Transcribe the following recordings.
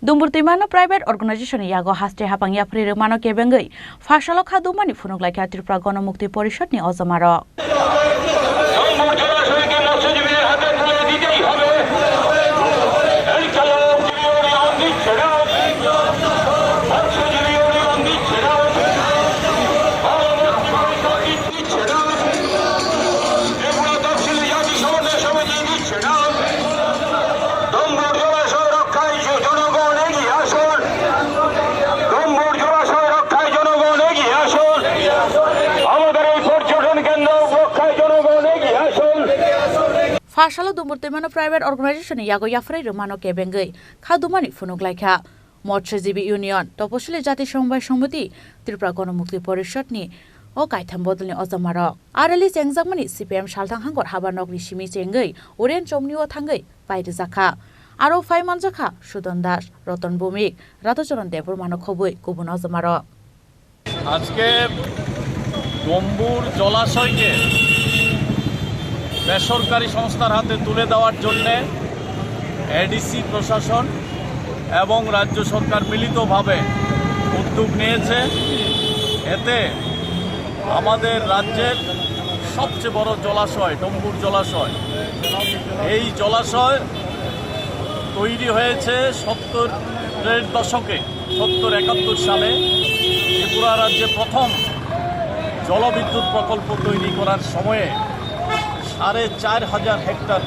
Dumburtimano private organization yago haste hapang yapri remano kebengai fasalo khadumani funuk laikha Tripura Ganamukti Porishod ni ozamaro Fasalo Dumburtimano private organization yago yafrai remano kebengai khadumani funuk laikha Motshjibi Union Topashili Jati Sombai Somiti Tripura Ganamukti Porishod ni o kaitham bodolni ozamaro arali jengjangmani CPM salthang hangor habanok rishimi chengai oren chomni o thangai paide jakha aro phai manjakha Sudan Das Ratan Bhumik Ratocharan Debur mano khoboi kubun ozamaro আজকে ডম্বুর জলাশয়কে বেসরকারি সংস্থার হাতে তুলে দেওয়ার জন্য ADC প্রশাসন এবং রাজ্য সরকার মিলিতভাবে উদ্যোগ নিয়েছে। এতে আমাদের রাজ্যের সবচেয়ে বড় জলাশয় ডম্বুর জলাশয়, এই জলাশয় তৈরি হয়েছে 70-এর দশকে 70-71 সালে ত্রিপুরা রাজ্যে প্রথম জলবিদ্যুৎ প্রকল্প তৈরি করার সময়ে 4,500 হেক্টর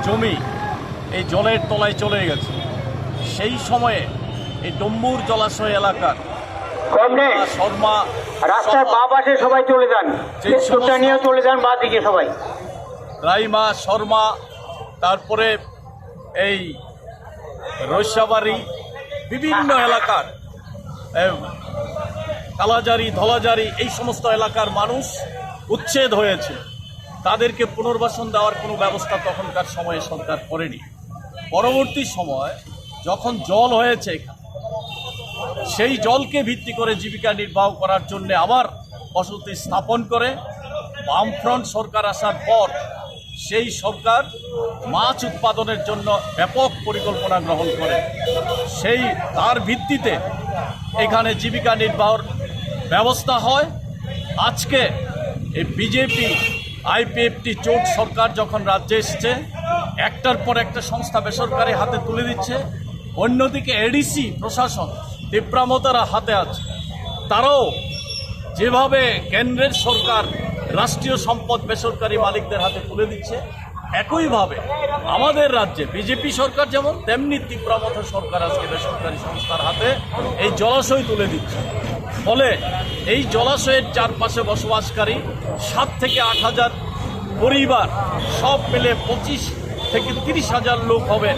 জমি এই জলের তলায় চলে গেছে। সেই সময়ে এই ডম্বুর জলাশয় এলাকার শর্মা রাস্তার বাঁ পাশে সবাই চলে যান, নিয়ে চলে যান বাঁ দিকে সবাই, রাইমা শর্মা, তারপরে এই রৈশাবাড়ি বিভিন্ন এলাকার কালাজারি ধলাজারি এই সমস্ত এলাকার মানুষ উচ্ছেদ হয়েছিল। তাদেরকে পুনর্বাসন দেওয়ার কোনো ব্যবস্থা তখনকার সময়ে সরকার করেনি। পরবর্তী সময় যখন জল হয়েছে সেই জলকে ভিত্তি করে জীবিকা নির্বাহ করার জন্য আবার বসতি স্থাপন করে বামফ্রন্ট সরকার আসার পর সেই সরকার মাছ উৎপাদনের জন্য ব্যাপক পরিকল্পনা গ্রহণ করে সেই তার ভিত্তিতে এখানে জীবিকা নির্বাহের ব্যবস্থা হয়। আজকে এই বিজেপি আইপিএফটি জোট সরকার যখন রাজ্যে এসছে একটার পর একটা সংস্থা বেসরকারি হাতে তুলে দিচ্ছে, অন্যদিকে এডিসি প্রশাসন তীব্রামতারা হাতে আছে। তারাও যেভাবে কেন্দ্রের সরকার রাষ্ট্রীয় সম্পদ বেসরকারি মালিকদের হাতে তুলে দিচ্ছে, একইভাবে আমাদের রাজ্যে বিজেপি সরকার যেমন তেমনি তীব্রামতা সরকার আজকে বেসরকারি সংস্থার হাতে এই জলাশয় তুলে দিচ্ছে। ফলে এই জলাশয়ের চারপাশে বসবাসকারী 7 থেকে 8 হাজার পরিবার সব মিলে 25 থেকে 30 হাজার লোক হবে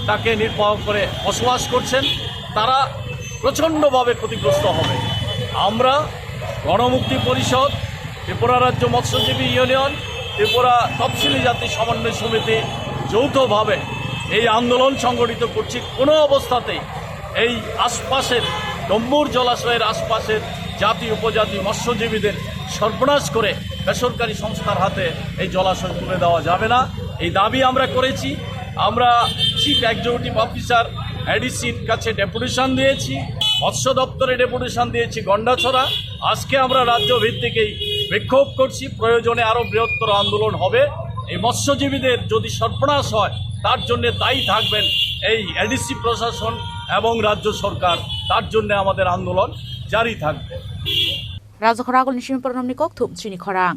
তাকে নির্বাহ করে বসবাস করছেন। তারা প্রচণ্ডভাবে ক্ষতিগ্রস্ত হবে। আমরা গণমুক্তি পরিষদ, ত্রিপুরা রাজ্য মৎস্যজীবী ইউনিয়ন, ত্রিপুরা তফসিলি জাতি সমন্বয় সমিতি যৌথভাবে এই আন্দোলন সংগঠিত করছি। কোনো অবস্থাতেই এই আশপাশের ডম্বুর জলাশয়ের আশপাশের জাতি উপজাতি মৎস্যজীবীদের সর্বনাশ করে বেসরকারি সংস্থার হাতে এই জলাশয় তুলে দেওয়া যাবে না। এই দাবি আমরা করেছি। আমরা চিফ এক্সিকিউটিভ অফিসার এডিসির কাছে ডেপুটেশন দিয়েছি, মৎস্য দপ্তরে ডেপুটেশন দিয়েছি গন্ডাছড়া। আজকে আমরা রাজ্য ভিত্তিকেই বিক্ষোভ করছি। প্রয়োজনে আরও বৃহত্তর আন্দোলন হবে। এই মৎস্যজীবীদের যদি সর্বনাশ হয় তার জন্য দায়ী থাকবেন এই এডিসি প্রশাসন এবং রাজ্য সরকার। তার জন্য আমাদের আন্দোলন জারি থাকবে। রাজখরাগল নিশিম প্রণামনি কক থুম চিনি খরাং।